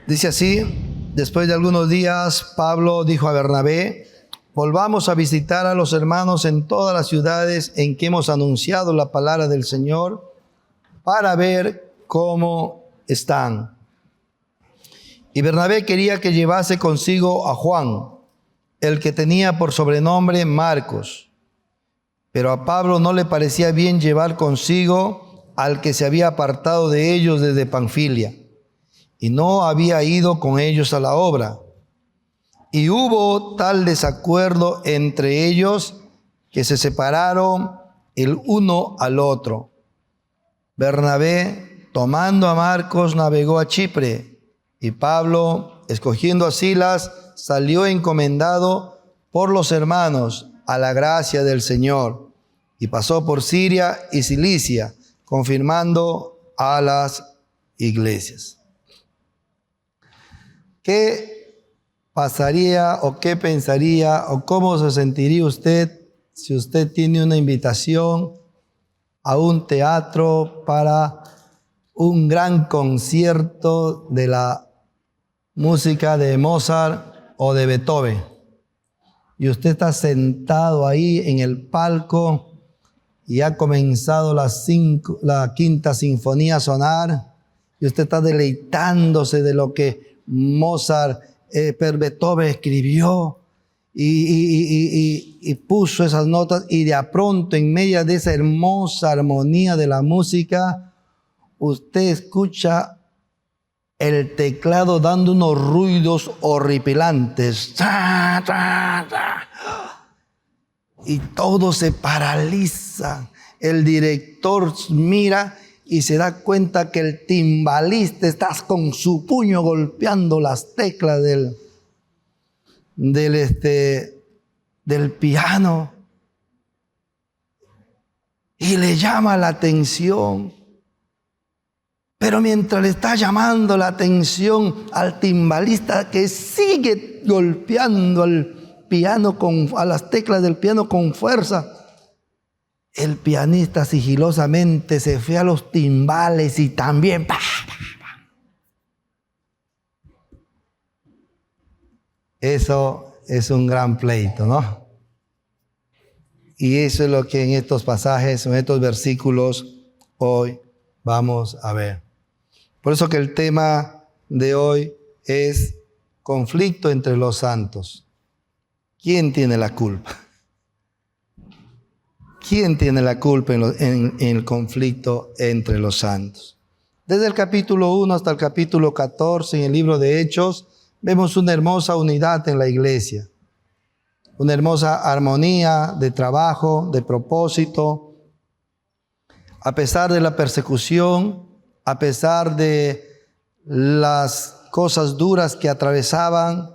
Dice así: después de algunos días, Pablo dijo a Bernabé: volvamos a visitar a los hermanos en todas las ciudades en que hemos anunciado la palabra del Señor, para ver cómo están. Y Bernabé quería que llevase consigo a Juan, el que tenía por sobrenombre Marcos. Pero a Pablo no le parecía bien llevar consigo al que se había apartado de ellos desde Panfilia, y no había ido con ellos a la obra. Y hubo tal desacuerdo entre ellos que se separaron el uno al otro. Bernabé, tomando a Marcos, navegó a Chipre, y Pablo, escogiendo a Silas, salió encomendado por los hermanos a la gracia del Señor, y pasó por Siria y Cilicia, confirmando a las iglesias. ¿Qué pasaría o qué pensaría o cómo se sentiría usted si usted tiene una invitación a un teatro para un gran concierto de la música de Mozart o de Beethoven? Y usted está sentado ahí en el palco y ha comenzado la quinta sinfonía a sonar, y usted está deleitándose de lo que Mozart, Beethoven escribió y puso esas notas, y de a pronto, en medio de esa hermosa armonía de la música, usted escucha el teclado dando unos ruidos horripilantes. Y todo se paraliza. El director mira y se da cuenta que el timbalista está con su puño golpeando las teclas del piano, y le llama la atención. Pero mientras le está llamando la atención al timbalista, que sigue golpeando al piano a las teclas del piano con fuerza, el pianista sigilosamente se fue a los timbales y también Eso es un gran pleito, ¿no? Y eso es lo que en estos pasajes, en estos versículos, hoy vamos a ver. Por eso que el tema de hoy es conflicto entre los santos. ¿Quién tiene la culpa? ¿Quién tiene la culpa en el conflicto entre los santos? Desde el capítulo 1 hasta el capítulo 14 en el libro de Hechos, vemos una hermosa unidad en la iglesia. Una hermosa armonía de trabajo, de propósito. A pesar de la persecución, a pesar de las cosas duras que atravesaban,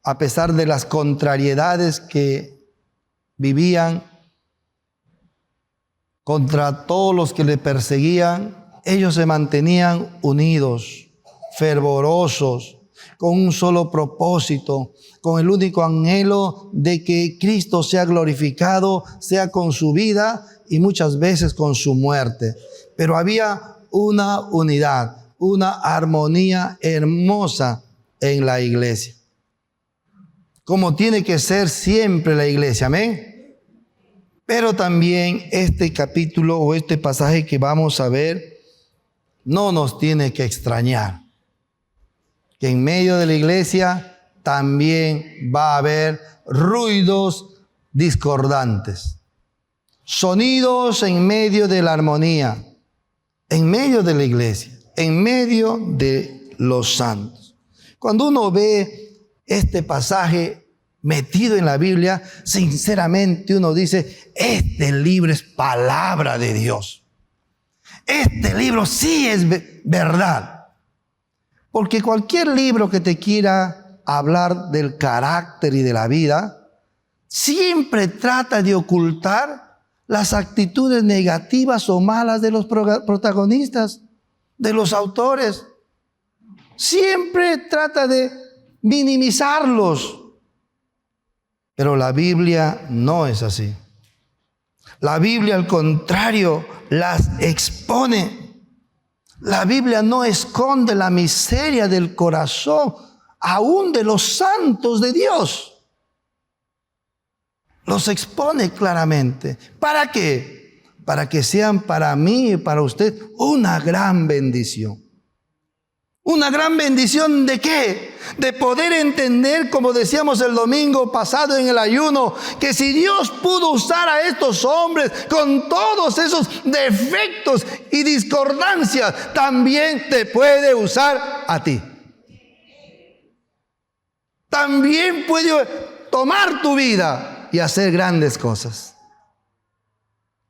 a pesar de las contrariedades que vivían contra todos los que le perseguían, ellos se mantenían unidos, fervorosos, con un solo propósito, con el único anhelo de que Cristo sea glorificado, sea con su vida y muchas veces con su muerte. Pero había una unidad, una armonía hermosa en la iglesia, como tiene que ser siempre la iglesia, amén. Pero también este capítulo o este pasaje que vamos a ver no nos tiene que extrañar, que en medio de la iglesia también va a haber ruidos discordantes, sonidos en medio de la armonía, en medio de la iglesia, en medio de los santos. Cuando uno ve este pasaje metido en la Biblia, sinceramente uno dice: este libro es palabra de Dios. Este libro sí es verdad. Porque cualquier libro que te quiera hablar del carácter y de la vida, siempre trata de ocultar las actitudes negativas o malas de los protagonistas, de los autores. Siempre trata de minimizarlos. Pero la Biblia no es así. La Biblia, al contrario, las expone. La Biblia no esconde la miseria del corazón, aún de los santos de Dios. Los expone claramente. ¿Para qué? Para que sean para mí y para usted una gran bendición. ¿Una gran bendición de qué? De poder entender, como decíamos el domingo pasado en el ayuno, que si Dios pudo usar a estos hombres con todos esos defectos y discordancias, también te puede usar a ti. También puede tomar tu vida y hacer grandes cosas.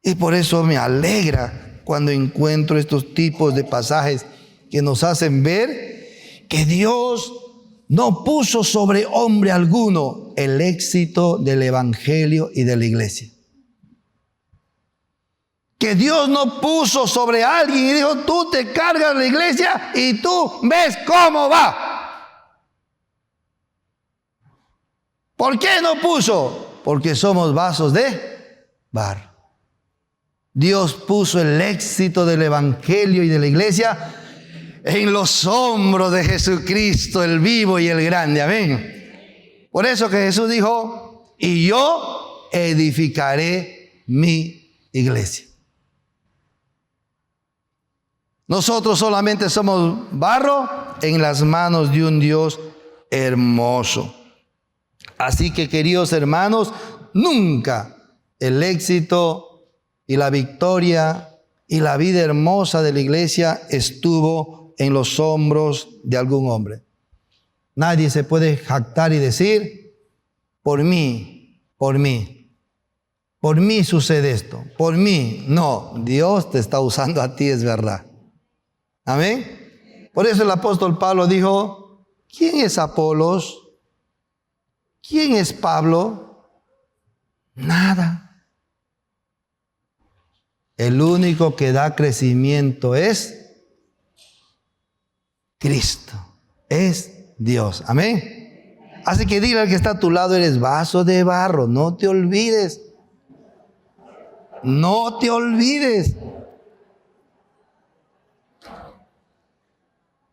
Y por eso me alegra cuando encuentro estos tipos de pasajes que nos hacen ver que Dios no puso sobre hombre alguno el éxito del evangelio y de la iglesia. Que Dios no puso sobre alguien y dijo, tú te cargas la iglesia y tú ves cómo va. ¿Por qué no puso? Porque somos vasos de barro. Dios puso el éxito del evangelio y de la iglesia en los hombros de Jesucristo, el vivo y el grande. Amén. Por eso que Jesús dijo, y yo edificaré mi iglesia. Nosotros solamente somos barro en las manos de un Dios hermoso. Así que, queridos hermanos, nunca el éxito y la victoria y la vida hermosa de la iglesia estuvo en los hombros de algún hombre. Nadie se puede jactar y decir, por mí sucede esto, por mí. No, Dios te está usando a ti, es verdad. Amén. Por eso el apóstol Pablo dijo, ¿quién es Apolos? ¿Quién es Pablo? Nada. El único que da crecimiento es Cristo, es Dios. Amén. Así que dile al que está a tu lado, eres vaso de barro. No te olvides. No te olvides.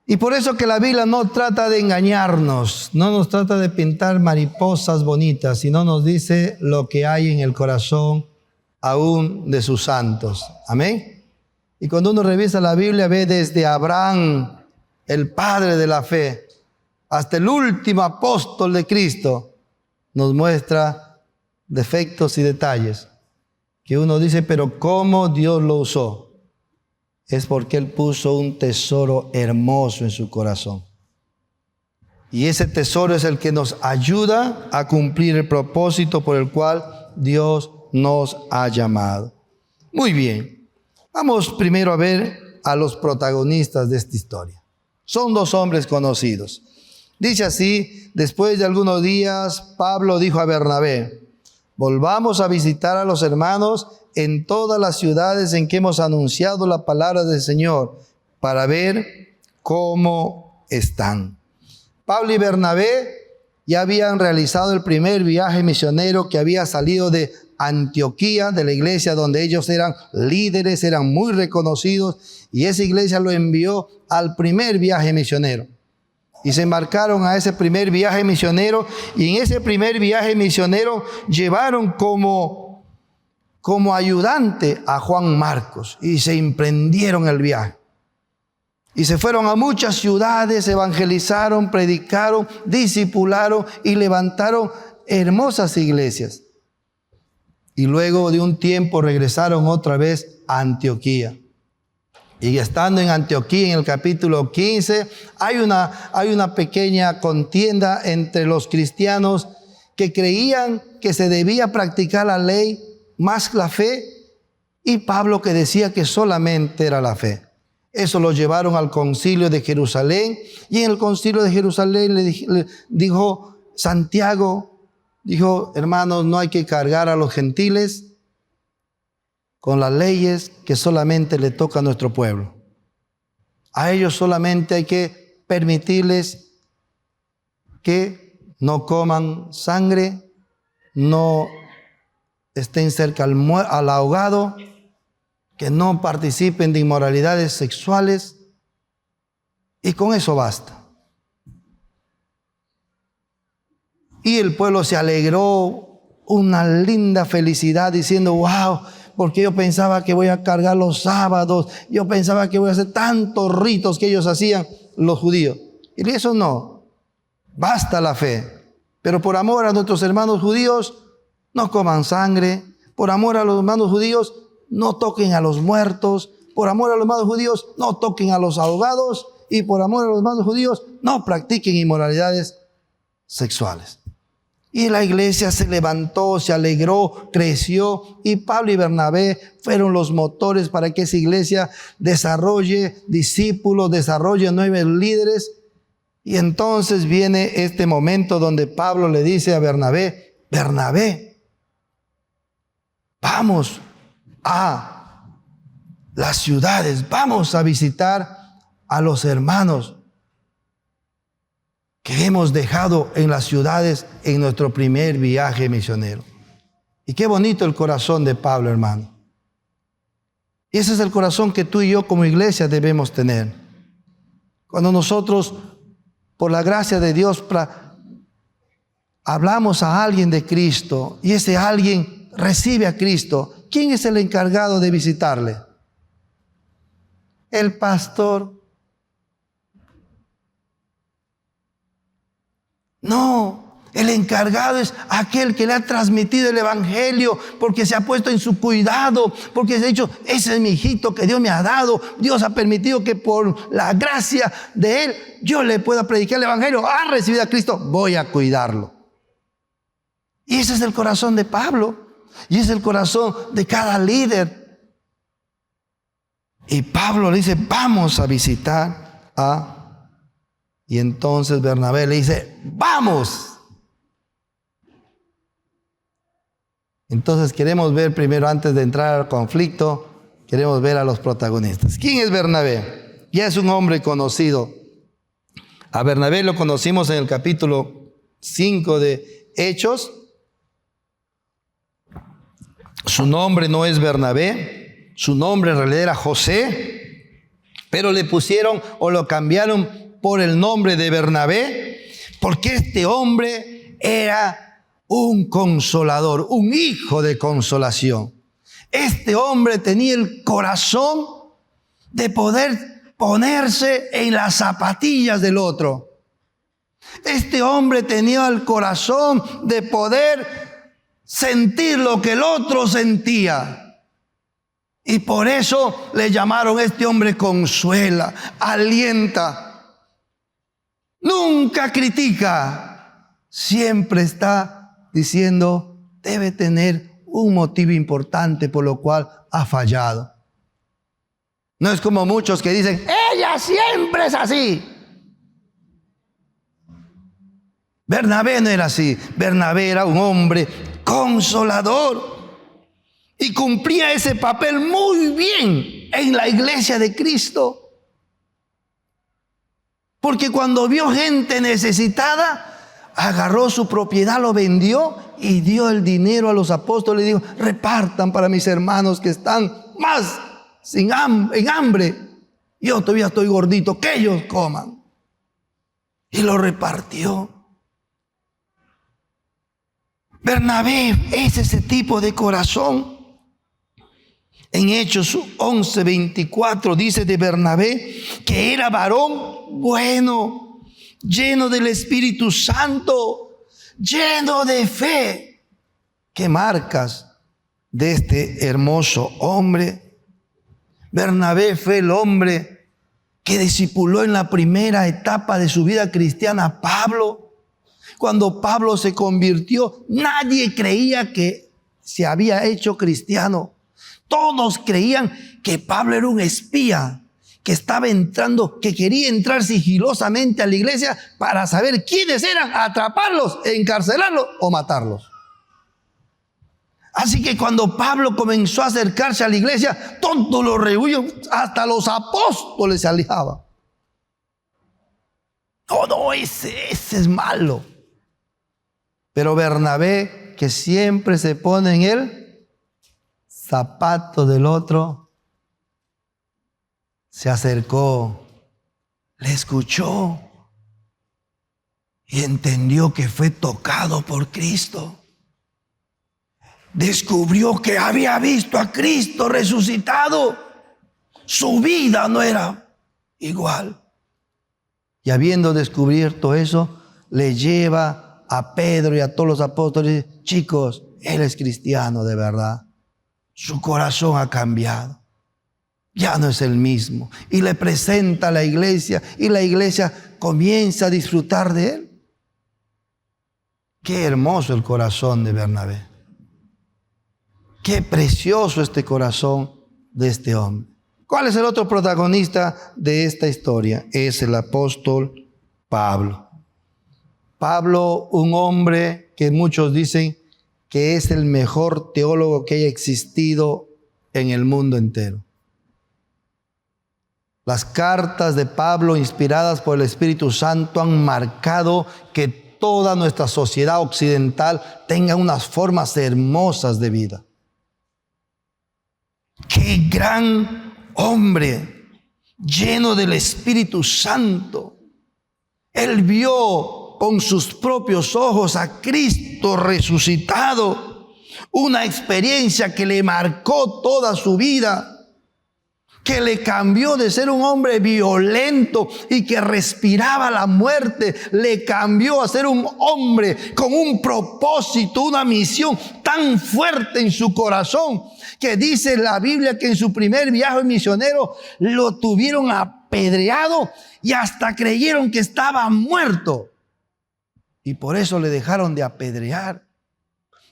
Y por eso que la Biblia no trata de engañarnos, no nos trata de pintar mariposas bonitas, sino nos dice lo que hay en el corazón aún de sus santos. Amén. Y cuando uno revisa la Biblia, ve desde Abraham, el padre de la fe, hasta el último apóstol de Cristo, nos muestra defectos y detalles que uno dice, pero ¿cómo Dios lo usó? Es porque Él puso un tesoro hermoso en su corazón. Y ese tesoro es el que nos ayuda a cumplir el propósito por el cual Dios nos ha llamado. Muy bien, vamos primero a ver a los protagonistas de esta historia. Son dos hombres conocidos. Dice así, después de algunos días, Pablo dijo a Bernabé, volvamos a visitar a los hermanos en todas las ciudades en que hemos anunciado la palabra del Señor, para ver cómo están. Pablo y Bernabé ya habían realizado el primer viaje misionero que había salido de Antioquía, de la iglesia donde ellos eran líderes, eran muy reconocidos, y esa iglesia lo envió al primer viaje misionero. Y se embarcaron a ese primer viaje misionero, y en ese primer viaje misionero llevaron como ayudante a Juan Marcos, y se emprendieron el viaje. Y se fueron a muchas ciudades, evangelizaron, predicaron, discipularon y levantaron hermosas iglesias. Y luego de un tiempo regresaron otra vez a Antioquía. Y estando en Antioquía, en el capítulo 15, hay una pequeña contienda entre los cristianos que creían que se debía practicar la ley más la fe, y Pablo que decía que solamente era la fe. Eso lo llevaron al concilio de Jerusalén, y en el concilio de Jerusalén le dijo Santiago, dijo, hermanos, no hay que cargar a los gentiles con las leyes que solamente le toca a nuestro pueblo. A ellos solamente hay que permitirles que no coman sangre, no estén cerca al ahogado, que no participen de inmoralidades sexuales, Y con eso basta. Y el pueblo se alegró, una linda felicidad, diciendo, wow, porque yo pensaba que voy a cargar los sábados, yo pensaba que voy a hacer tantos ritos que ellos hacían, los judíos. Y eso no, basta la fe. Pero por amor a nuestros hermanos judíos, no coman sangre. Por amor a los hermanos judíos, no toquen a los muertos. Por amor a los hermanos judíos, no toquen a los ahogados. Y por amor a los hermanos judíos, no practiquen inmoralidades sexuales. Y la iglesia se levantó, se alegró, creció, y Pablo y Bernabé fueron los motores para que esa iglesia desarrolle discípulos, desarrolle nuevos líderes. Y entonces viene este momento donde Pablo le dice a Bernabé, Bernabé, vamos a las ciudades, vamos a visitar a los hermanos que hemos dejado en las ciudades en nuestro primer viaje misionero. Y qué bonito el corazón de Pablo, hermano. Y ese es el corazón que tú y yo como iglesia debemos tener. Cuando nosotros, por la gracia de Dios, hablamos a alguien de Cristo y ese alguien recibe a Cristo, ¿quién es el encargado de visitarle? El pastor. No, el encargado es aquel que le ha transmitido el evangelio, porque se ha puesto en su cuidado, porque se ha dicho, ese es mi hijito que Dios me ha dado. Dios ha permitido que por la gracia de él yo le pueda predicar el evangelio. Ha recibido a Cristo, voy a cuidarlo. Y ese es el corazón de Pablo, y ese es el corazón de cada líder. Y Pablo le dice, vamos a visitar a... Y entonces Bernabé le dice, ¡vamos! Entonces queremos ver primero, antes de entrar al conflicto, queremos ver a los protagonistas. ¿Quién es Bernabé? Ya es un hombre conocido. A Bernabé lo conocimos en el capítulo 5 de Hechos. Su nombre no es Bernabé, su nombre en realidad era José, pero le pusieron o lo cambiaron por el nombre de Bernabé, porque este hombre era un consolador, un hijo de consolación. Este hombre tenía el corazón de poder ponerse en las zapatillas del otro. Este hombre tenía el corazón de poder sentir lo que el otro sentía. Y por eso le llamaron este hombre consuela, alienta. Nunca critica, siempre está diciendo, debe tener un motivo importante por lo cual ha fallado. No es como muchos que dicen, ella siempre es así. Bernabé no era así. Bernabé era un hombre consolador y cumplía ese papel muy bien en la iglesia de Cristo. Porque cuando vio gente necesitada, agarró su propiedad, lo vendió y dio el dinero a los apóstoles y dijo, repartan para mis hermanos que están más en hambre. Yo todavía estoy gordito, que ellos coman. Y lo repartió. Bernabé es ese tipo de corazón. En Hechos 11:24 dice de Bernabé que era varón bueno, lleno del Espíritu Santo, lleno de fe. ¿Qué marcas de este hermoso hombre? Bernabé fue el hombre que discipuló en la primera etapa de su vida cristiana a Pablo. Cuando Pablo se convirtió, nadie creía que se había hecho cristiano. Todos creían que Pablo era un espía, que estaba entrando, que quería entrar sigilosamente a la iglesia para saber quiénes eran, atraparlos, encarcelarlos o matarlos. Así que cuando Pablo comenzó a acercarse a la iglesia, todos los rehuían, hasta los apóstoles se alejaban. No, ese es malo. Pero Bernabé, que siempre se pone en el zapato del otro, se acercó, le escuchó y entendió que fue tocado por Cristo. Descubrió que había visto a Cristo resucitado. Su vida no era igual. Y habiendo descubierto eso, le lleva a Pedro y a todos los apóstoles. Chicos, él es cristiano de verdad. Su corazón ha cambiado. Ya no es el mismo. Y le presenta a la iglesia. Y la iglesia comienza a disfrutar de él. Qué hermoso el corazón de Bernabé. Qué precioso este corazón de este hombre. ¿Cuál es el otro protagonista de esta historia? Es el apóstol Pablo. Pablo, un hombre que muchos dicen que es el mejor teólogo que haya existido en el mundo entero. Las cartas de Pablo, inspiradas por el Espíritu Santo, han marcado que toda nuestra sociedad occidental tenga unas formas hermosas de vida. ¡Qué gran hombre! Lleno del Espíritu Santo. Él vio con sus propios ojos a Cristo resucitado. Una experiencia que le marcó toda su vida, que le cambió de ser un hombre violento y que respiraba la muerte, le cambió a ser un hombre con un propósito, una misión tan fuerte en su corazón, que dice la Biblia que en su primer viaje misionero lo tuvieron apedreado y hasta creyeron que estaba muerto. Y por eso le dejaron de apedrear.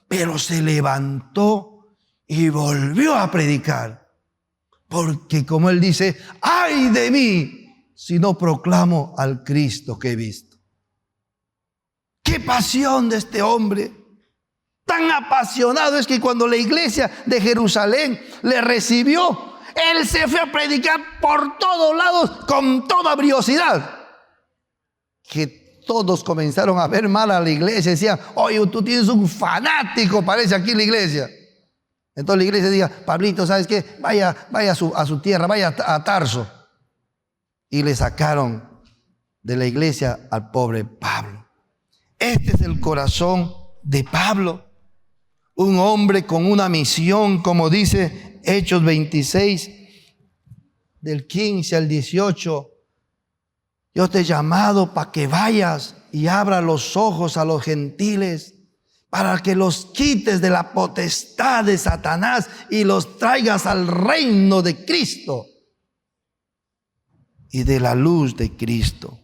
Pero se levantó y volvió a predicar. Porque como él dice, ¡ay de mí si no proclamo al Cristo que he visto! ¡Qué pasión de este hombre! Tan apasionado es que cuando la iglesia de Jerusalén le recibió, él se fue a predicar por todos lados con toda briosidad. Que todos comenzaron a ver mal a la iglesia. Decían, oye, tú tienes un fanático, parece aquí en la iglesia. Entonces la iglesia decía, Pablito, ¿sabes qué? Vaya a su tierra, vaya a Tarso. Y le sacaron de la iglesia al pobre Pablo. Este es el corazón de Pablo. Un hombre con una misión, como dice Hechos 26, del 15 al 18. Yo te he llamado para que vayas y abra los ojos a los gentiles, para que los quites de la potestad de Satanás y los traigas al reino de Cristo y de la luz de Cristo.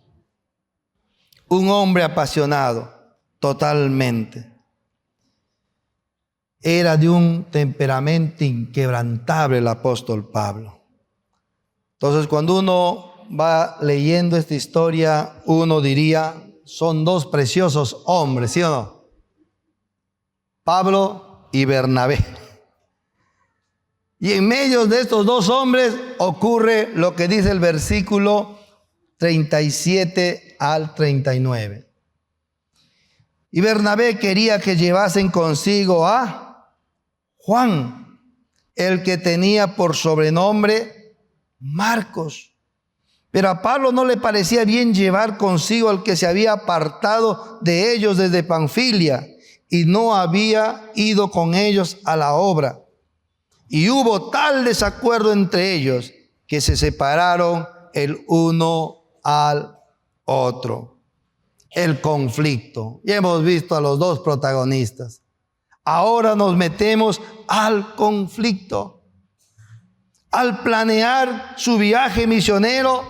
Un hombre apasionado totalmente. Era de un temperamento inquebrantable el apóstol Pablo. Entonces, cuando uno va leyendo esta historia, uno diría, son dos preciosos hombres, ¿sí o no? Pablo y Bernabé. Y en medio de estos dos hombres ocurre lo que dice el versículo 37 al 39. Y Bernabé quería que llevasen consigo a Juan, el que tenía por sobrenombre Marcos. Pero a Pablo no le parecía bien llevar consigo al que se había apartado de ellos desde Panfilia y no había ido con ellos a la obra. Y hubo tal desacuerdo entre ellos que se separaron el uno al otro. El conflicto. Ya hemos visto a los dos protagonistas. Ahora nos metemos al conflicto. Al planear su viaje misionero,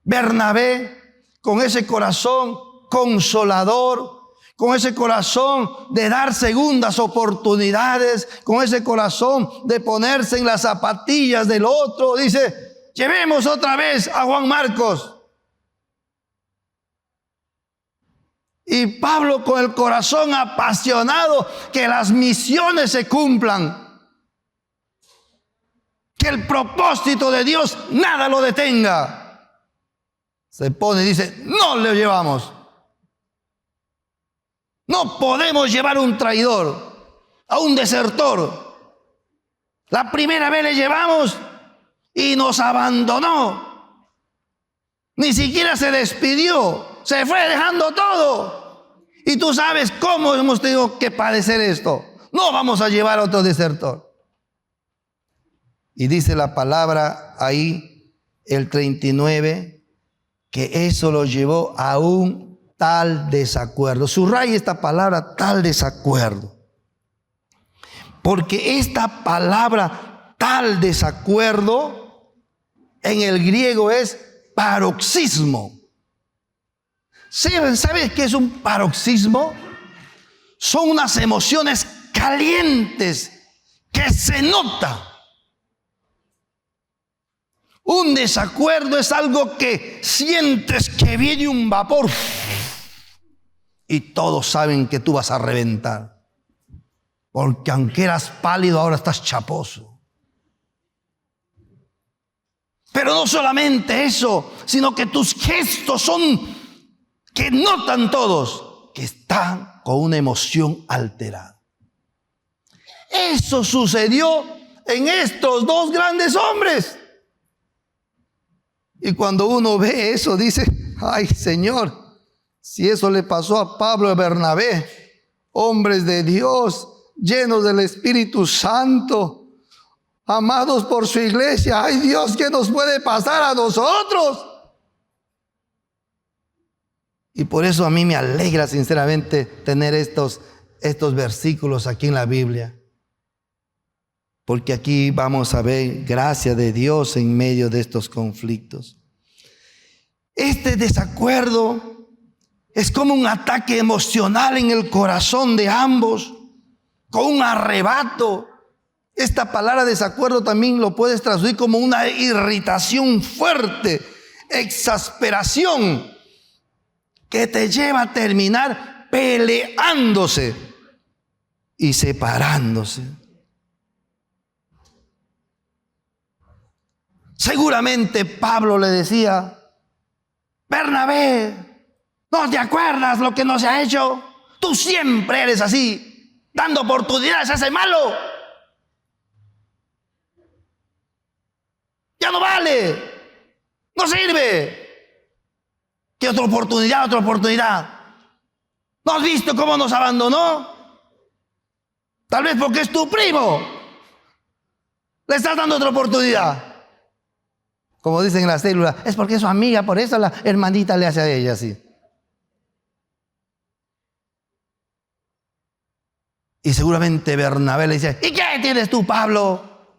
Bernabé, con ese corazón consolador, con ese corazón de dar segundas oportunidades, con ese corazón de ponerse en las zapatillas del otro, dice, llevemos otra vez a Juan Marcos. Y Pablo, con el corazón apasionado, que las misiones se cumplan, que el propósito de Dios nada lo detenga, se pone y dice, no le llevamos. No podemos llevar a un traidor, a un desertor. La primera vez le llevamos y nos abandonó. Ni siquiera se despidió, se fue dejando todo. Y tú sabes cómo hemos tenido que padecer esto. No vamos a llevar a otro desertor. Y dice la palabra ahí, el 39, que eso lo llevó a un tal desacuerdo. Subraya esta palabra, tal desacuerdo. Porque esta palabra, tal desacuerdo, en el griego es paroxismo. ¿Sabes qué es un paroxismo? Son unas emociones calientes que se nota. Un desacuerdo es algo que sientes que viene un vapor y todos saben que tú vas a reventar. Porque aunque eras pálido, ahora estás chaposo. Pero no solamente eso, sino que tus gestos son que notan todos que están con una emoción alterada. Eso sucedió en estos dos grandes hombres. Y cuando uno ve eso, dice, ay Señor, si eso le pasó a Pablo y Bernabé, hombres de Dios, llenos del Espíritu Santo, amados por su iglesia, ay Dios, ¿qué nos puede pasar a nosotros? Y por eso a mí me alegra sinceramente tener estos versículos aquí en la Biblia. Porque aquí vamos a ver gracia de Dios en medio de estos conflictos. Este desacuerdo es como un ataque emocional en el corazón de ambos, con un arrebato. Esta palabra desacuerdo también lo puedes traducir como una irritación fuerte, exasperación, que te lleva a terminar peleándose y separándose. Seguramente Pablo le decía, Bernabé, ¿no te acuerdas lo que nos ha hecho? Tú siempre eres así, dando oportunidades a ese malo. Ya no vale, no sirve. ¿Qué otra oportunidad, otra oportunidad? ¿No has visto cómo nos abandonó? Tal vez porque es tu primo. Le estás dando otra oportunidad. Como dicen en la célula, es porque es su amiga, por eso la hermanita le hace a ella así. Y seguramente Bernabé le dice, ¿y qué tienes tú, Pablo?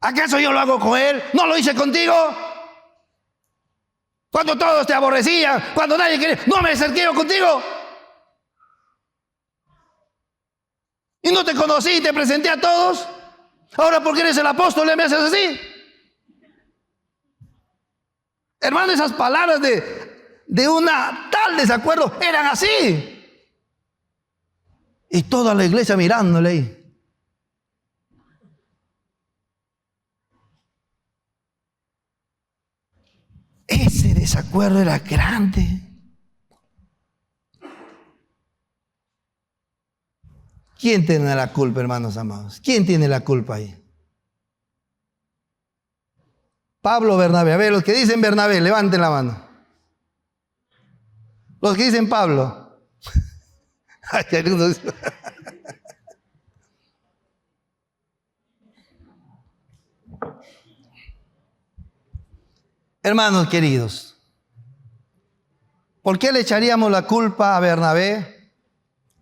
¿Acaso yo lo hago con él? ¿No lo hice contigo? Cuando todos te aborrecían, cuando nadie quería, ¿no me acerqué yo contigo? ¿Y no te conocí y te presenté a todos? Ahora porque eres el apóstol me haces así. Hermano, esas palabras de una tal desacuerdo eran así. Y toda la iglesia mirándole ahí. Ese desacuerdo era grande. ¿Quién tiene la culpa, hermanos amados? ¿Quién tiene la culpa ahí? Pablo o Bernabé. A ver, los que dicen Bernabé, levanten la mano. Los que dicen Pablo. Hermanos queridos, ¿por qué le echaríamos la culpa a Bernabé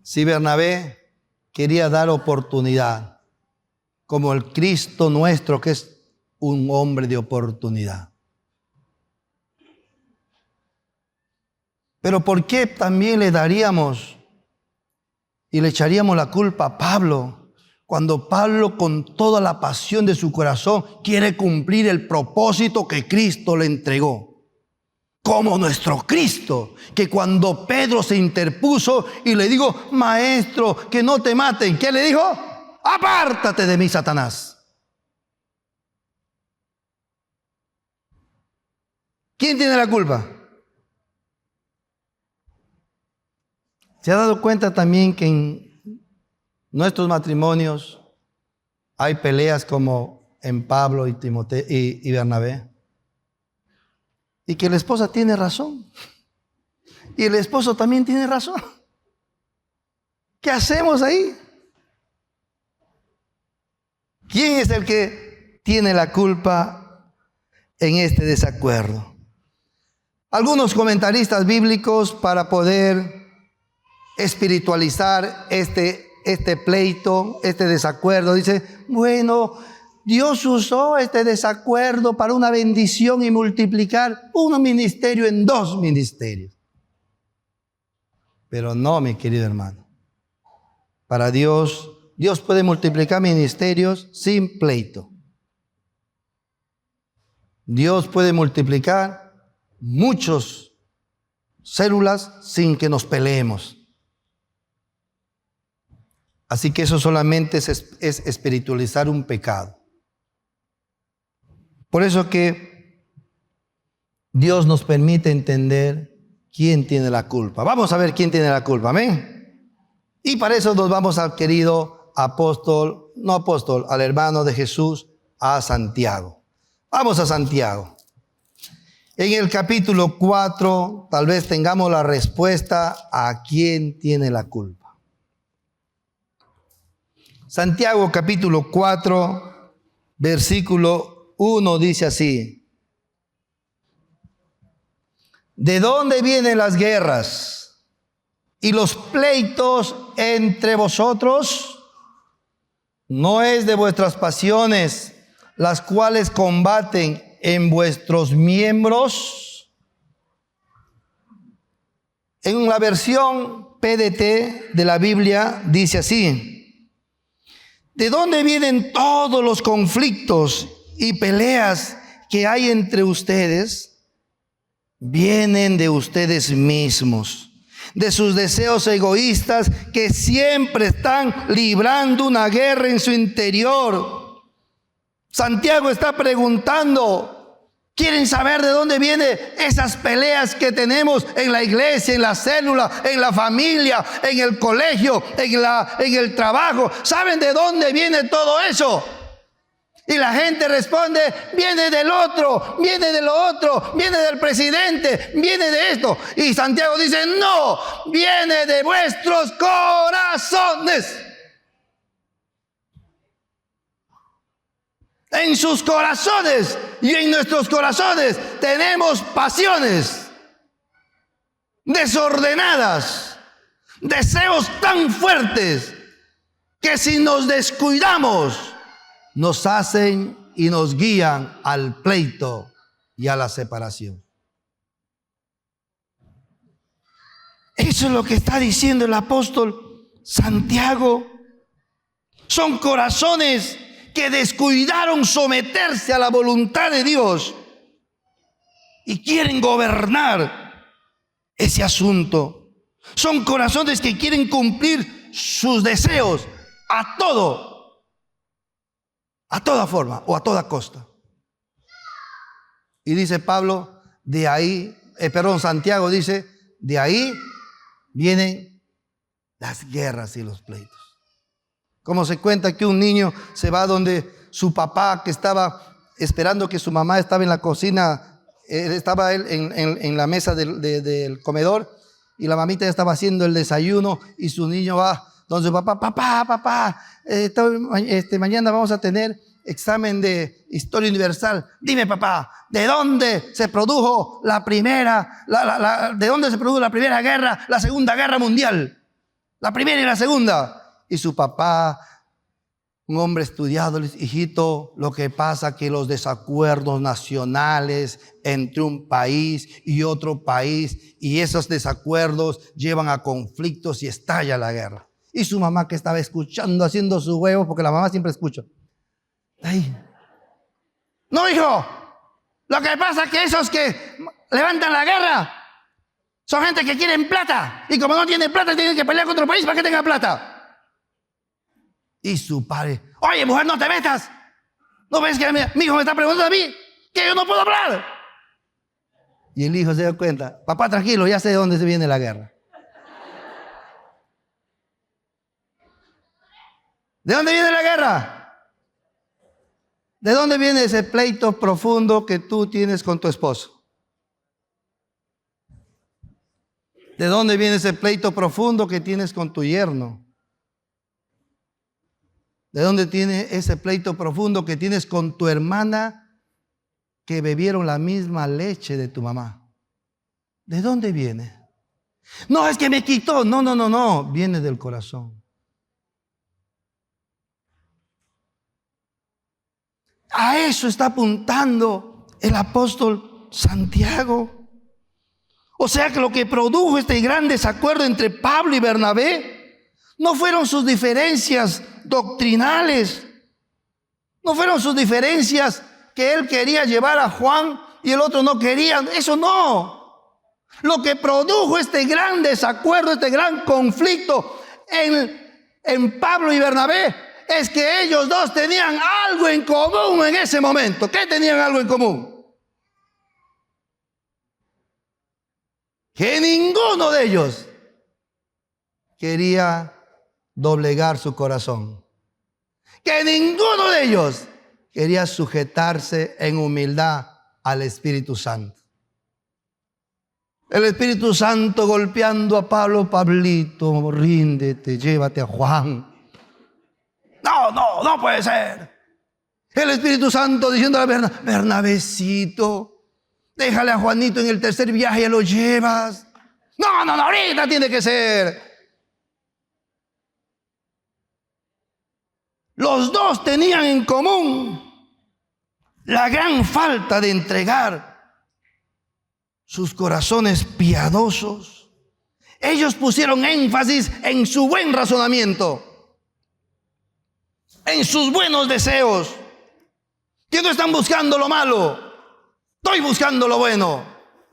si Bernabé quería dar oportunidad? Como el Cristo nuestro, que es un hombre de oportunidad. Pero ¿por qué también le daríamos y le echaríamos la culpa a Pablo? Cuando Pablo, con toda la pasión de su corazón, quiere cumplir el propósito que Cristo le entregó. Como nuestro Cristo, que cuando Pedro se interpuso y le dijo, maestro, que no te maten, ¿qué le dijo? Apártate de mí, Satanás. ¿Quién tiene la culpa? ¿Se ha dado cuenta también que en nuestros matrimonios hay peleas como en Pablo y Timoteo y Bernabé. Y que la esposa tiene razón. Y el esposo también tiene razón. ¿Qué hacemos ahí? ¿Quién es el que tiene la culpa en este desacuerdo? Algunos comentaristas bíblicos, para poder espiritualizar este pleito, este desacuerdo, dice, bueno, Dios usó este desacuerdo para una bendición y multiplicar un ministerio en 2 ministerios. Pero no, mi querido hermano. Para Dios puede multiplicar ministerios sin pleito. Dios puede multiplicar muchas células sin que nos peleemos. Así que eso solamente es espiritualizar un pecado. Por eso que Dios nos permite entender quién tiene la culpa. Vamos a ver quién tiene la culpa, amén. Y para eso nos vamos al querido al hermano de Jesús, a Santiago. Vamos a Santiago. En el capítulo 4, tal vez tengamos la respuesta a quién tiene la culpa. Santiago capítulo 4, versículo 1 dice así: ¿de dónde vienen las guerras y los pleitos entre vosotros? ¿No es de vuestras pasiones las cuales combaten en vuestros miembros? En la versión PDT de la Biblia dice así: ¿de dónde vienen todos los conflictos y peleas que hay entre ustedes? Vienen de ustedes mismos, de sus deseos egoístas que siempre están librando una guerra en su interior. Santiago está preguntando, ¿quieren saber de dónde vienen esas peleas que tenemos en la iglesia, en la célula, en la familia, en el colegio, en el trabajo? ¿Saben de dónde viene todo eso? Y la gente responde, viene del otro, viene de lo otro, viene del presidente, viene de esto. Y Santiago dice, no, viene de vuestros corazones. En sus corazones y en nuestros corazones tenemos pasiones desordenadas, deseos tan fuertes que si nos descuidamos nos hacen y nos guían al pleito y a la separación. Eso es lo que está diciendo el apóstol Santiago. Son corazones que descuidaron someterse a la voluntad de Dios y quieren gobernar ese asunto. Son corazones que quieren cumplir sus deseos a toda forma o a toda costa. Y dice Pablo, Santiago dice, de ahí vienen las guerras y los pleitos. Como se cuenta que un niño se va donde su papá, que estaba esperando que su mamá estaba en la cocina, estaba él en la mesa del comedor, y la mamita ya estaba haciendo el desayuno, y su niño va donde su papá, papá, mañana vamos a tener examen de historia universal. Dime, papá, ¿de dónde se produjo la primera guerra, la Segunda Guerra Mundial? La primera y la segunda. Y su papá, un hombre estudiado, le dice, hijito, lo que pasa es que los desacuerdos nacionales entre un país y otro país, y esos desacuerdos llevan a conflictos y estalla la guerra. Y su mamá, que estaba escuchando, haciendo su huevo, porque la mamá siempre escucha. Ay. No, hijo, lo que pasa es que esos que levantan la guerra son gente que quieren plata, y como no tienen plata tienen que pelear contra el país para que tenga plata. Y su padre, oye, mujer, no te metas. ¿No ves que mi hijo me está preguntando a mí que yo no puedo hablar? Y el hijo se da cuenta, papá, tranquilo, ya sé de dónde se viene la guerra. ¿De dónde viene la guerra? ¿De dónde viene ese pleito profundo que tú tienes con tu esposo? ¿De dónde viene ese pleito profundo que tienes con tu yerno? ¿De dónde tiene ese pleito profundo que tienes con tu hermana que bebieron la misma leche de tu mamá? ¿De dónde viene? No, es que me quitó. No. Viene del corazón. A eso está apuntando el apóstol Santiago. O sea que lo que produjo este gran desacuerdo entre Pablo y Bernabé no fueron sus diferencias doctrinales, no fueron sus diferencias que él quería llevar a Juan y el otro no quería. Eso no. Lo que produjo este gran desacuerdo, este gran conflicto en Pablo y Bernabé es que ellos dos tenían algo en común en ese momento. ¿Qué tenían algo en común? Que ninguno de ellos quería doblegar su corazón. Que ninguno de ellos quería sujetarse en humildad al Espíritu Santo. El Espíritu Santo golpeando a Pablo: Pablito, ríndete, llévate a Juan. No puede ser. El Espíritu Santo diciendo a Bernabecito, déjale a Juanito en el tercer viaje y lo llevas. No, ahorita tiene que ser. Los dos tenían en común la gran falta de entregar sus corazones piadosos. Ellos pusieron énfasis en su buen razonamiento, en sus buenos deseos. Que no están buscando lo malo, estoy buscando lo bueno,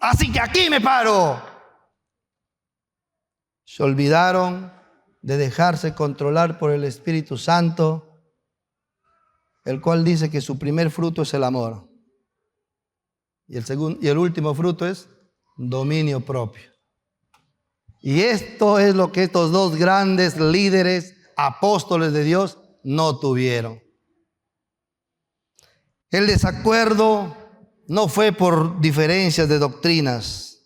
así que aquí me paro. Se olvidaron de dejarse controlar por el Espíritu Santo, el cual dice que su primer fruto es el amor. Y el último fruto es dominio propio. Y esto es lo que estos dos grandes líderes, apóstoles de Dios, no tuvieron. El desacuerdo no fue por diferencias de doctrinas.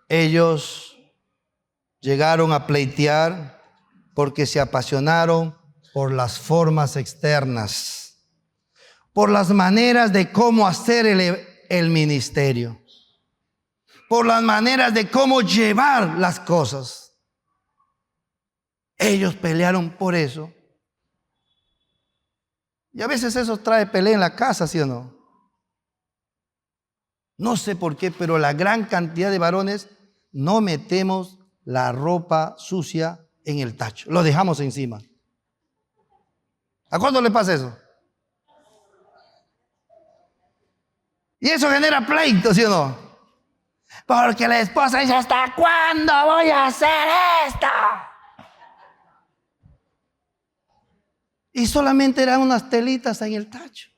Ellos llegaron a pleitear porque se apasionaron por las formas externas, por las maneras de cómo hacer el ministerio, por las maneras de cómo llevar las cosas. Ellos pelearon por eso. Y a veces eso trae pelea en la casa, ¿sí o no? No sé por qué, pero la gran cantidad de varones no metemos la ropa sucia en el tacho, lo dejamos encima. ¿A cuándo le pasa eso? Y eso genera pleito, ¿sí o no? Porque la esposa dice: ¿hasta cuándo voy a hacer esto? Y solamente eran unas telitas en el tacho.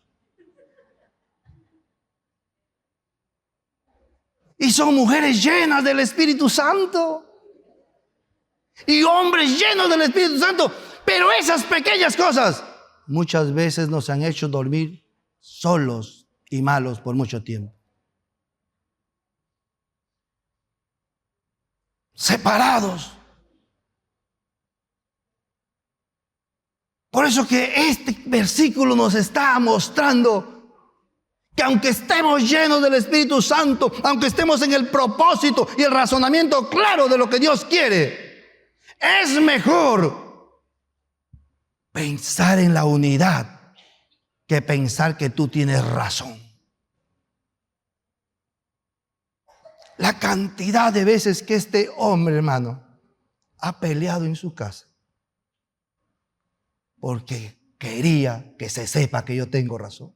Y son mujeres llenas del Espíritu Santo. Y hombres llenos del Espíritu Santo. Pero esas pequeñas cosas muchas veces nos han hecho dormir solos y malos por mucho tiempo. Separados. Por eso que este versículo nos está mostrando que aunque estemos llenos del Espíritu Santo, aunque estemos en el propósito y el razonamiento claro de lo que Dios quiere, es mejor pensar en la unidad que pensar que tú tienes razón. La cantidad de veces que este hombre, hermano, ha peleado en su casa porque quería que se sepa que yo tengo razón.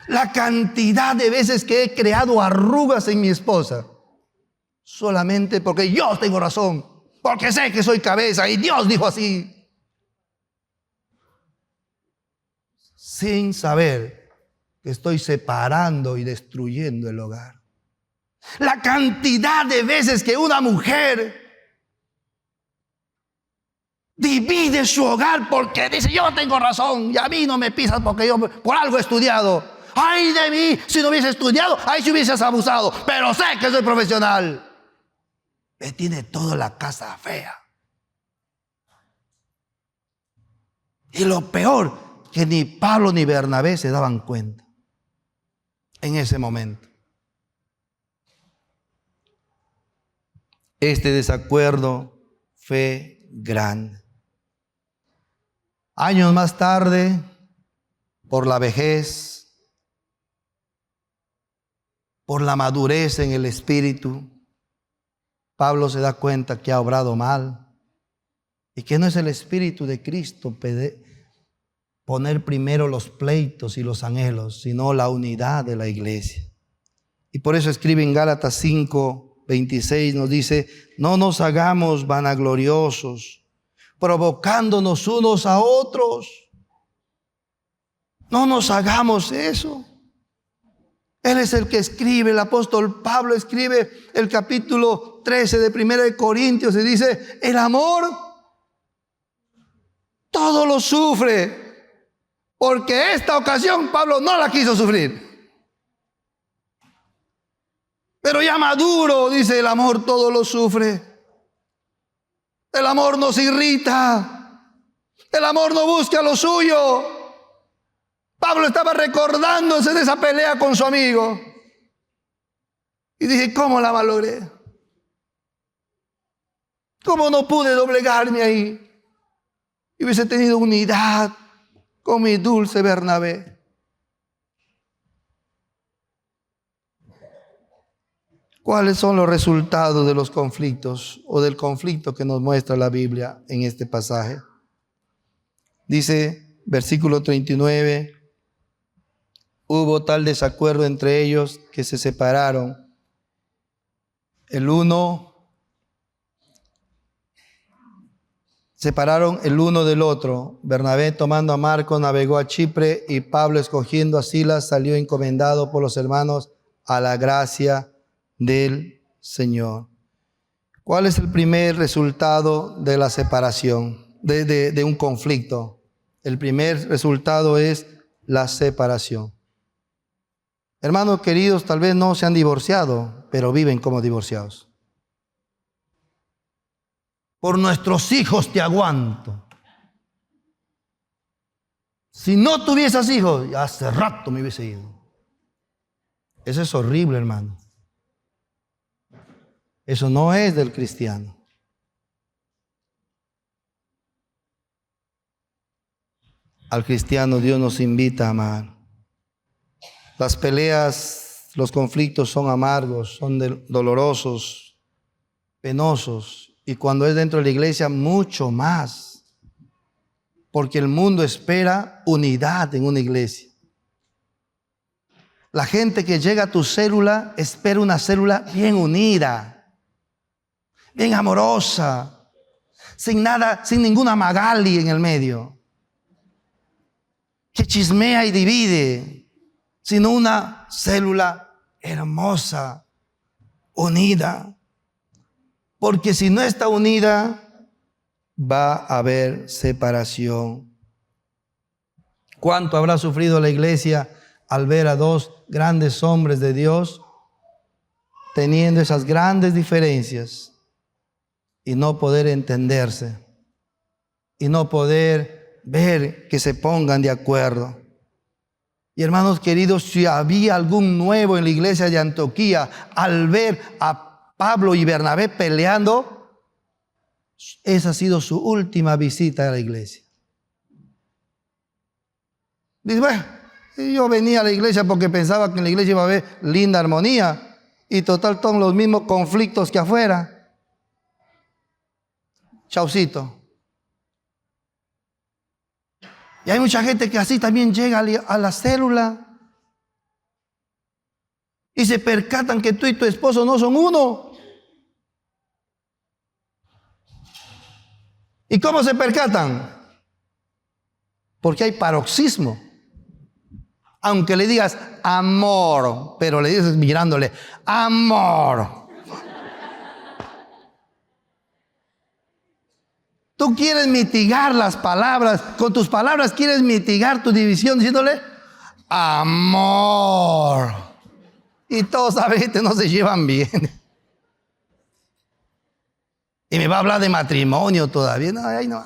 La cantidad de veces que he creado arrugas en mi esposa solamente porque yo tengo razón, porque sé que soy cabeza y Dios dijo así, sin saber que estoy separando y destruyendo el hogar. La cantidad de veces que una mujer Divide su hogar porque dice, yo tengo razón y a mí no me pisas porque yo por algo he estudiado. Ay de mí, si no hubiese estudiado, ay si hubieses abusado, pero sé que soy profesional. Él tiene toda la casa fea. Y lo peor, que ni Pablo ni Bernabé se daban cuenta en ese momento. Este desacuerdo fue grande. Años más tarde, por la vejez, por la madurez en el espíritu, Pablo se da cuenta que ha obrado mal y que no es el espíritu de Cristo poner primero los pleitos y los anhelos, sino la unidad de la iglesia. Y por eso escribe en Gálatas 5:26, nos dice, no nos hagamos vanagloriosos, provocándonos unos a otros. No nos hagamos eso. Él es el que escribe, el apóstol Pablo escribe el capítulo 13 de 1 de Corintios y dice, el amor todo lo sufre. Porque esta ocasión Pablo no la quiso sufrir. Pero ya maduro, dice, el amor todo lo sufre. El amor no se irrita. El amor no busca lo suyo. Pablo estaba recordándose de esa pelea con su amigo. Y dije, ¿cómo la malogré? ¿Cómo no pude doblegarme ahí? Y hubiese tenido unidad con mi dulce Bernabé. ¿Cuáles son los resultados de los conflictos o del conflicto que nos muestra la Biblia en este pasaje? Dice, versículo 39, hubo tal desacuerdo entre ellos que se separaron. Separaron el uno del otro. Bernabé, tomando a Marcos, navegó a Chipre, y Pablo, escogiendo a Silas, salió encomendado por los hermanos a la gracia del Señor. ¿Cuál es el primer resultado de la separación, de un conflicto? El primer resultado es la separación. Hermanos queridos, tal vez no se han divorciado, pero viven como divorciados. Por nuestros hijos te aguanto. Si no tuvieses hijos, ya hace rato me hubiese ido. Eso es horrible, hermano. Eso no es del cristiano. Al cristiano Dios nos invita a amar. Las peleas, los conflictos son amargos, son dolorosos, penosos. Y cuando es dentro de la iglesia, mucho más. Porque el mundo espera unidad en una iglesia. La gente que llega a tu célula espera una célula bien unida, bien amorosa, sin nada, sin ninguna magali en el medio, que chismea y divide, sino una célula hermosa, unida. Porque si no está unida, va a haber separación. ¿Cuánto habrá sufrido la iglesia al ver a dos grandes hombres de Dios teniendo esas grandes diferencias y no poder entenderse y no poder ver que se pongan de acuerdo? Y hermanos queridos, si había algún nuevo en la iglesia de Antioquía, al ver a Pablo y Bernabé peleando, esa ha sido su última visita a la iglesia. Dice, bueno, yo venía a la iglesia porque pensaba que en la iglesia iba a haber linda armonía, y total son los mismos conflictos que afuera. Chaucito. Y hay mucha gente que así también llega a la célula y se percatan que tú y tu esposo no son uno. ¿Y cómo se percatan? Porque hay paroxismo. Aunque le digas amor, pero le dices mirándole, amor. Tú quieres mitigar las palabras. Con tus palabras quieres mitigar tu división diciéndole amor. Y todos a veces no se llevan bien. Y me va a hablar de matrimonio todavía. No, ahí no.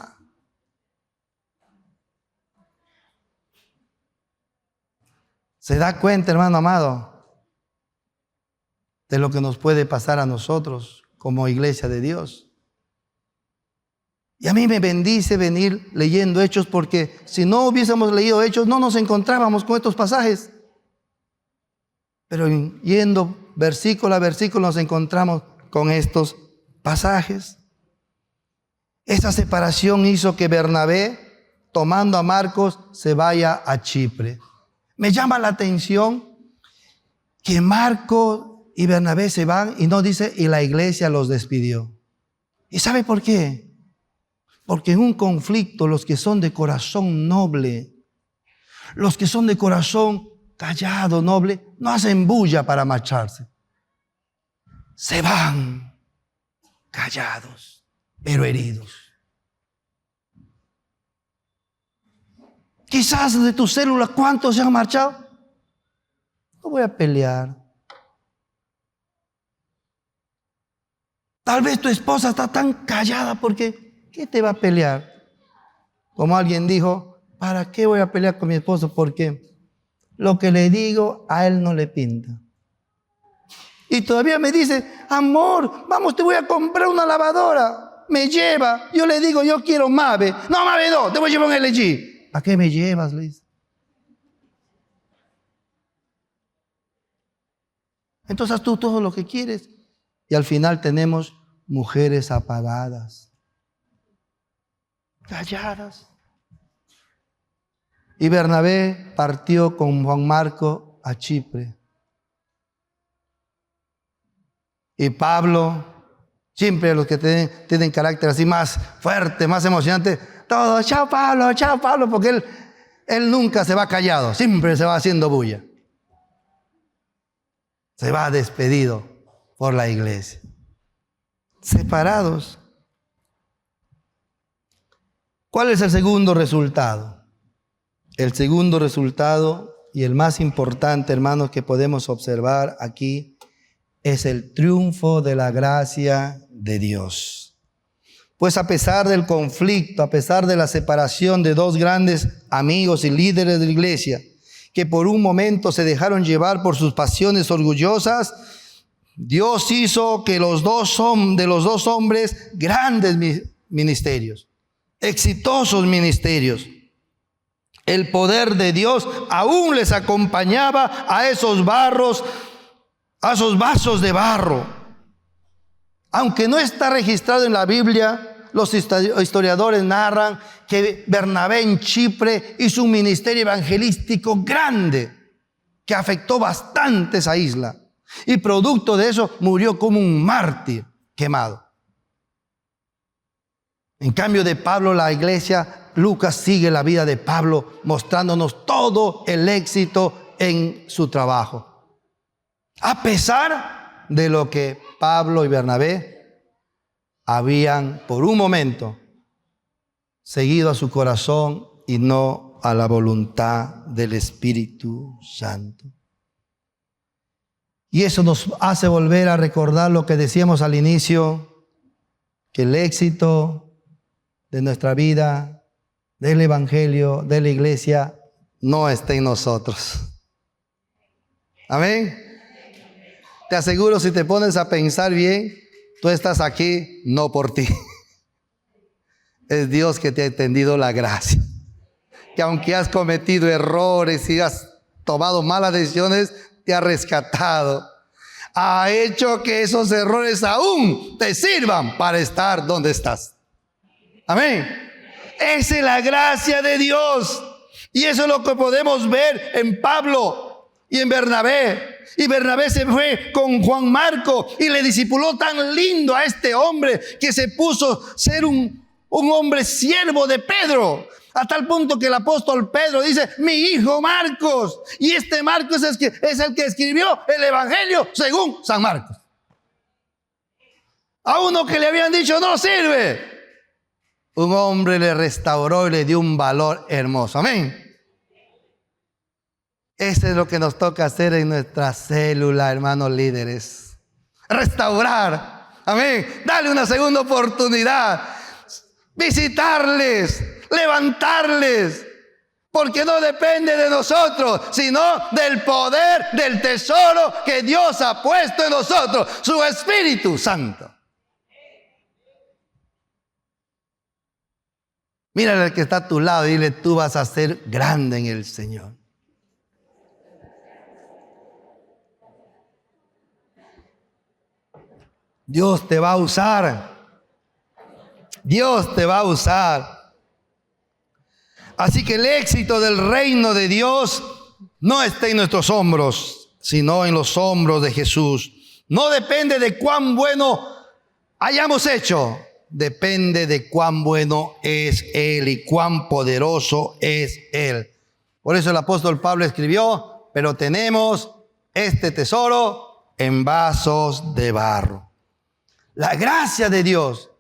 ¿Se da cuenta, hermano amado, de lo que nos puede pasar a nosotros como iglesia de Dios? Y a mí me bendice venir leyendo Hechos, porque si no hubiésemos leído Hechos no nos encontrábamos con estos pasajes. Pero yendo versículo a versículo nos encontramos con estos pasajes. Esa separación hizo que Bernabé, tomando a Marcos, se vaya a Chipre. Me llama la atención que Marcos y Bernabé se van y no dice, y la iglesia los despidió. ¿Y sabe por qué? Porque en un conflicto los que son de corazón noble, los que son de corazón callado, noble, no hacen bulla para marcharse. Se van callados, pero heridos. Quizás de tu célula, ¿cuántos se han marchado? No voy a pelear. Tal vez tu esposa está tan callada porque, ¿qué te va a pelear? Como alguien dijo, ¿para qué voy a pelear con mi esposo? Porque lo que le digo a él no le pinta. Y todavía me dice, amor, vamos, te voy a comprar una lavadora. Me lleva. Yo le digo, yo quiero Mave. No, Mave no, te voy a llevar un LG. ¿A qué me llevas? Le dice. Entonces haz tú todo lo que quieres. Y al final tenemos mujeres apagadas, calladas. Y Bernabé partió con Juan Marco a Chipre. Y Pablo, siempre los que tienen carácter así más fuerte, más emocionante, todo, chao Pablo, porque él nunca se va callado, siempre se va haciendo bulla. Se va despedido por la iglesia. Separados. ¿Cuál es el segundo resultado? El segundo resultado y el más importante, hermanos, que podemos observar aquí es el triunfo de la gracia de Dios. Pues a pesar del conflicto, a pesar de la separación de dos grandes amigos y líderes de la iglesia, que por un momento se dejaron llevar por sus pasiones orgullosas, Dios hizo que de los dos hombres grandes ministerios, exitosos ministerios. El poder de Dios aún les acompañaba a esos barros, a esos vasos de barro. Aunque no está registrado en la Biblia, los historiadores narran que Bernabé en Chipre hizo un ministerio evangelístico grande que afectó bastante esa isla. Y producto de eso murió como un mártir quemado. En cambio de Pablo, la iglesia, Lucas sigue la vida de Pablo mostrándonos todo el éxito en su trabajo. A pesar de lo que Pablo y Bernabé habían por un momento seguido a su corazón y no a la voluntad del Espíritu Santo. Y eso nos hace volver a recordar lo que decíamos al inicio, que el éxito de nuestra vida, del Evangelio, de la iglesia, no está en nosotros. Amén. Te aseguro, si te pones a pensar bien, tú estás aquí no por ti. Es Dios que te ha extendido la gracia. Que aunque has cometido errores y has tomado malas decisiones, te ha rescatado. Ha hecho que esos errores aún te sirvan para estar donde estás. Amén. Esa es la gracia de Dios. Y eso es lo que podemos ver en Pablo y en Bernabé. Y Bernabé se fue con Juan Marco y le discipuló tan lindo a este hombre que se puso ser un hombre siervo de Pedro. A tal punto que el apóstol Pedro dice, mi hijo Marcos. Y este Marcos es el que escribió el Evangelio según San Marcos. A uno que le habían dicho, no sirve. un hombre le restauró y le dio un valor hermoso. Amén. Eso es lo que nos toca hacer en nuestra célula, hermanos líderes. Restaurar. Amén. Darle una segunda oportunidad. Visitarles. Levantarles. Porque no depende de nosotros, sino del poder, del tesoro que Dios ha puesto en nosotros. Su Espíritu Santo. Mírale al que está a tu lado y dile, tú vas a ser grande en el Señor. Dios te va a usar. Dios te va a usar. Así que el éxito del reino de Dios no está en nuestros hombros, sino en los hombros de Jesús. No depende de cuán bueno hayamos hecho. Depende de cuán bueno es Él y cuán poderoso es Él. Por eso el apóstol Pablo escribió, pero tenemos este tesoro en vasos de barro. La gracia de Dios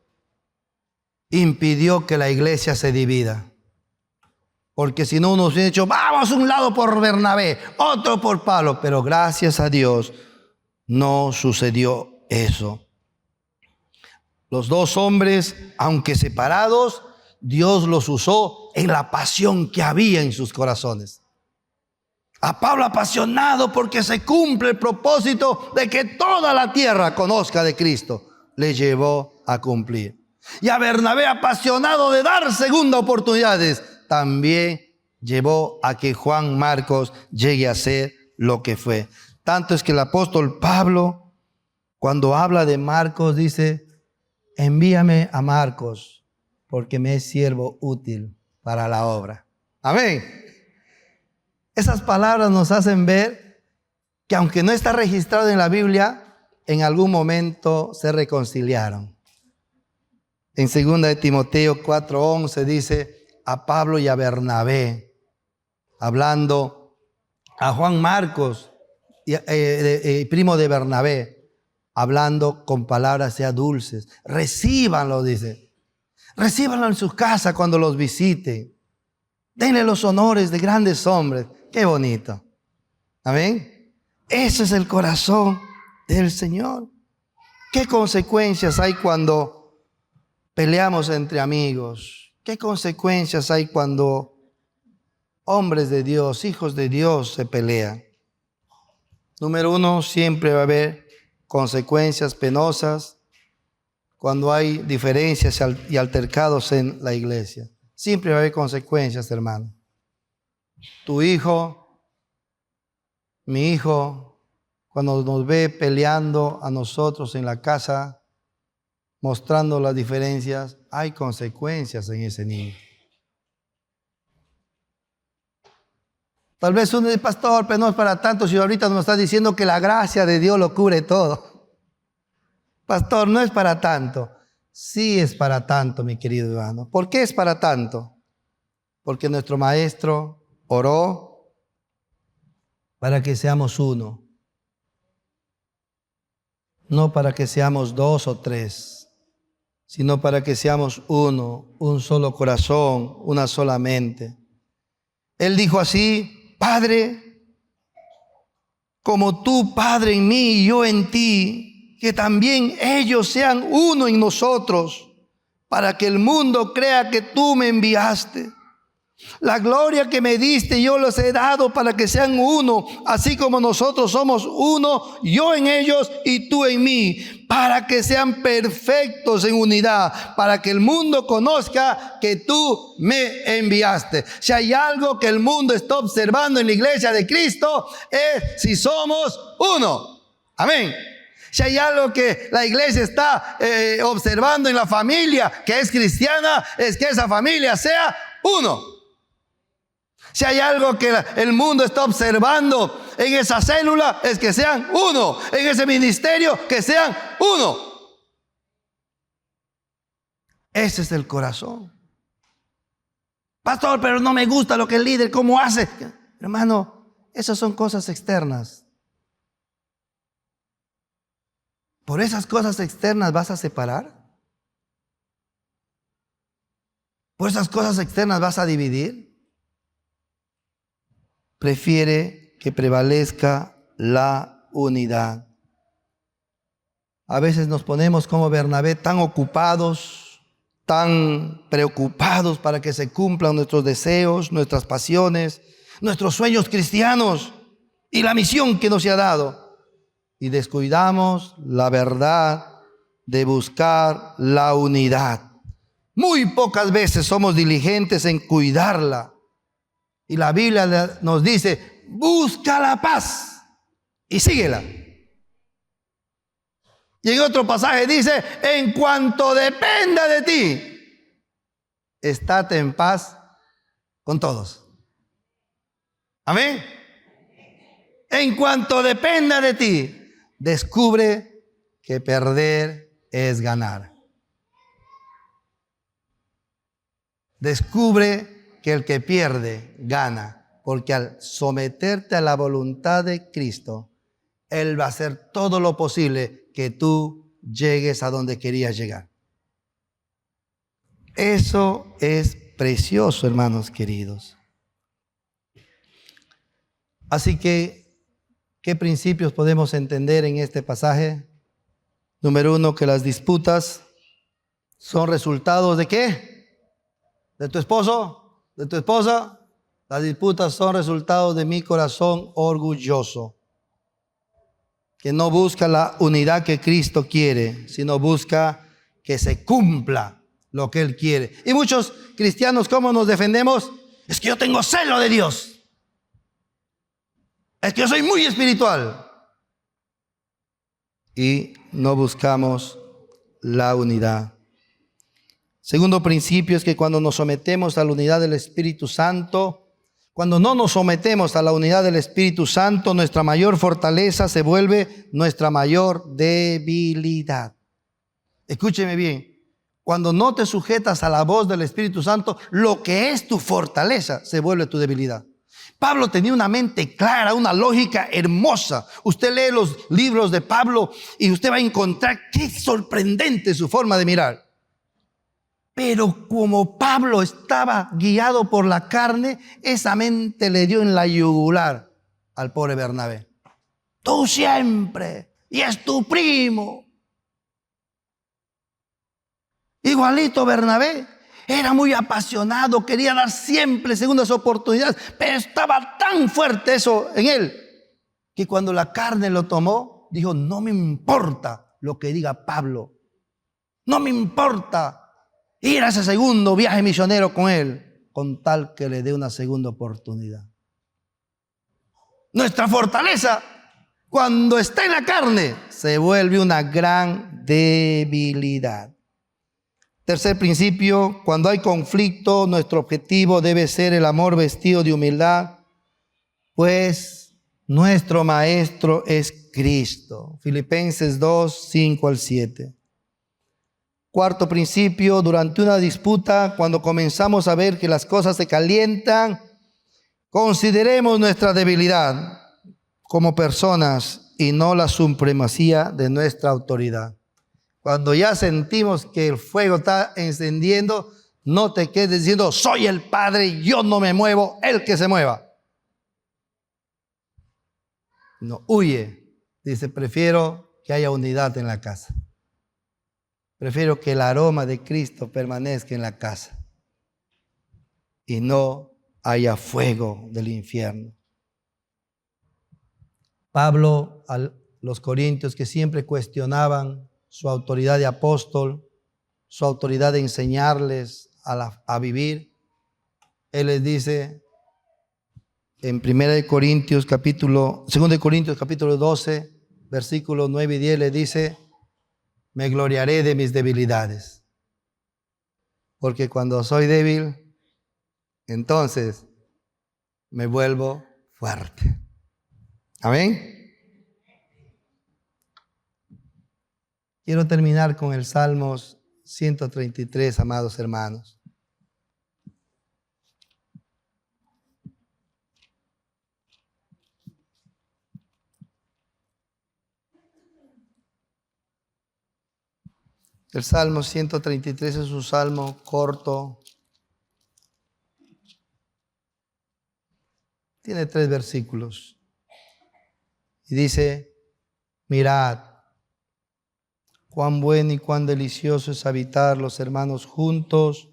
impidió que la iglesia se divida. Porque si no, uno hubiera dicho, vamos un lado por Bernabé, otro por Pablo. Pero gracias a Dios no sucedió eso. Los dos hombres, aunque separados, Dios los usó en la pasión que había en sus corazones. A Pablo apasionado porque se cumple el propósito de que toda la tierra conozca de Cristo, le llevó a cumplir. Y a Bernabé apasionado de dar segundas oportunidades, también llevó a que Juan Marcos llegue a ser lo que fue. Tanto es que el apóstol Pablo, cuando habla de Marcos, dice, envíame a Marcos, porque me es siervo útil para la obra. Amén. Esas palabras nos hacen ver que aunque no está registrado en la Biblia, en algún momento se reconciliaron. En 2 de Timoteo 4:11 dice, a Pablo y a Bernabé, hablando a Juan Marcos, primo de Bernabé, hablando con palabras ya dulces. Recíbanlo, dice. Recíbanlo en sus casas cuando los visiten. Denle los honores de grandes hombres. Qué bonito. Amén. Ese es el corazón del Señor. ¿Qué consecuencias hay cuando peleamos entre amigos? ¿Qué consecuencias hay cuando hombres de Dios, hijos de Dios se pelean? Número uno, siempre va a haber consecuencias penosas cuando hay diferencias y altercados en la iglesia. Siempre va a haber consecuencias, hermano. Tu hijo, mi hijo, cuando nos ve peleando a nosotros en la casa, mostrando las diferencias, hay consecuencias en ese niño. Tal vez uno dice, pastor, pero no es para tanto, si ahorita nos está diciendo que la gracia de Dios lo cubre todo. Pastor, no es para tanto. Sí es para tanto, mi querido hermano. ¿Por qué es para tanto? Porque nuestro maestro oró para que seamos uno. No para que seamos dos o tres, sino para que seamos uno, un solo corazón, una sola mente. Él dijo así, Padre, como tú, Padre, en mí y yo en ti, que también ellos sean uno en nosotros, para que el mundo crea que tú me enviaste. La gloria que me diste yo les he dado para que sean uno, así como nosotros somos uno, yo en ellos y tú en mí, para que sean perfectos en unidad, para que el mundo conozca que tú me enviaste. Si hay algo que el mundo está observando en la iglesia de Cristo, es si somos uno. Amén. Si hay algo que la iglesia está observando en la familia que es cristiana, es que esa familia sea uno. Si hay algo que el mundo está observando en esa célula, es que sean uno. En ese ministerio, que sean uno. Ese es el corazón. Pastor, pero no me gusta lo que el líder, cómo hace. Hermano, esas son cosas externas. ¿Por esas cosas externas vas a separar? ¿Por esas cosas externas vas a dividir? Prefiere que prevalezca la unidad. A veces nos ponemos como Bernabé tan ocupados, tan preocupados para que se cumplan nuestros deseos, nuestras pasiones, nuestros sueños cristianos y la misión que nos se ha dado. Y descuidamos la verdad de buscar la unidad. Muy pocas veces somos diligentes en cuidarla. Y la Biblia nos dice, busca la paz y síguela. Y en otro pasaje dice, en cuanto dependa de ti, estate en paz con todos. Amén. En cuanto dependa de ti, descubre que perder es ganar. Descubre que el que pierde gana, porque al someterte a la voluntad de Cristo, Él va a hacer todo lo posible que tú llegues a donde querías llegar. Eso es precioso, hermanos queridos. Así que, ¿qué principios podemos entender en este pasaje? Número 1, que las disputas son resultados ¿de qué? ¿De tu esposo? ¿De tu esposa? Las disputas son resultados de mi corazón orgulloso, que no busca la unidad que Cristo quiere, sino busca que se cumpla lo que Él quiere. Y muchos cristianos, ¿cómo nos defendemos? Es que yo tengo celo de Dios. Es que yo soy muy espiritual. Y no buscamos la unidad. Segundo principio es que cuando nos sometemos a la unidad del Espíritu Santo, cuando no nos sometemos a la unidad del Espíritu Santo, nuestra mayor fortaleza se vuelve nuestra mayor debilidad. Escúcheme bien, cuando no te sujetas a la voz del Espíritu Santo, lo que es tu fortaleza se vuelve tu debilidad. Pablo tenía una mente clara, una lógica hermosa. Usted lee los libros de Pablo y usted va a encontrar qué sorprendente su forma de mirar. Pero como Pablo estaba guiado por la carne, esa mente le dio en la yugular al pobre Bernabé. Tú siempre, y es tu primo. Igualito Bernabé, era muy apasionado, quería dar siempre segundas oportunidades, pero estaba tan fuerte eso en él, que cuando la carne lo tomó, dijo, no me importa lo que diga Pablo, no me importa ir a ese segundo viaje misionero con él, con tal que le dé una segunda oportunidad. Nuestra fortaleza, cuando está en la carne, se vuelve una gran debilidad. Tercer principio, cuando hay conflicto, nuestro objetivo debe ser el amor vestido de humildad, pues nuestro maestro es Cristo. Filipenses 2, 5 al 7. Cuarto principio, durante una disputa, cuando comenzamos a ver que las cosas se calientan, consideremos nuestra debilidad como personas y no la supremacía de nuestra autoridad. Cuando ya sentimos que el fuego está encendiendo, no te quedes diciendo, soy el Padre, yo no me muevo, el que se mueva. No, huye. Dice, prefiero que haya unidad en la casa. Prefiero que el aroma de Cristo permanezca en la casa y no haya fuego del infierno. Pablo a los corintios que siempre cuestionaban su autoridad de apóstol, su autoridad de enseñarles a vivir, él les dice en 2 Corintios capítulo 12, versículos 9 y 10, le dice, me gloriaré de mis debilidades, porque cuando soy débil, entonces me vuelvo fuerte. Amén. Quiero terminar con el Salmos 133, amados hermanos. El Salmo 133 es un salmo corto, Tiene 3 versículos. Y dice, mirad, cuán bueno y cuán delicioso es habitar los hermanos juntos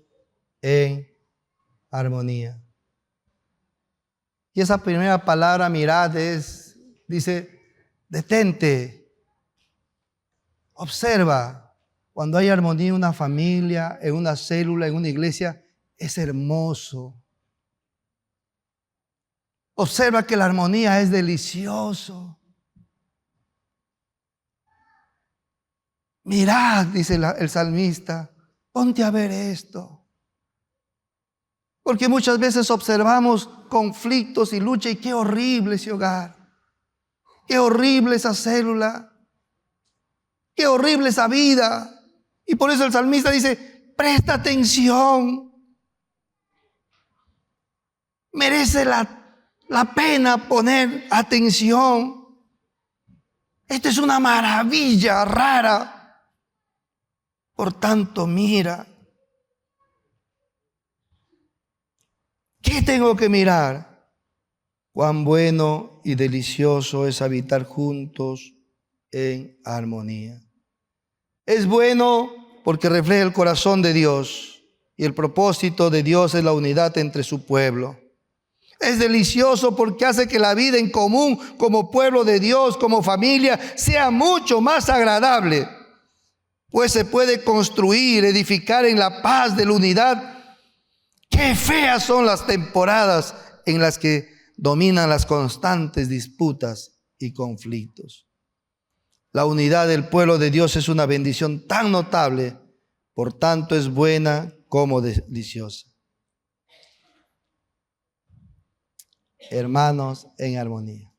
en armonía. Y esa primera palabra, mirad, dice, detente, observa. Cuando hay armonía en una familia, en una célula, en una iglesia, es hermoso. Observa que la armonía es delicioso. Mirad, dice el salmista, ponte a ver esto. Porque muchas veces observamos conflictos y lucha y qué horrible ese hogar. Qué horrible esa célula. Qué horrible esa vida. Y por eso el salmista dice, presta atención. Merece la pena poner atención. Esto es una maravilla rara. Por tanto, mira. ¿Qué tengo que mirar? Cuán bueno y delicioso es habitar juntos en armonía. Es bueno porque refleja el corazón de Dios y el propósito de Dios es la unidad entre su pueblo. Es delicioso porque hace que la vida en común como pueblo de Dios, como familia, sea mucho más agradable, pues se puede construir, edificar en la paz de la unidad. Qué feas son las temporadas en las que dominan las constantes disputas y conflictos. La unidad del pueblo de Dios es una bendición tan notable, por tanto es buena como deliciosa. Hermanos en armonía.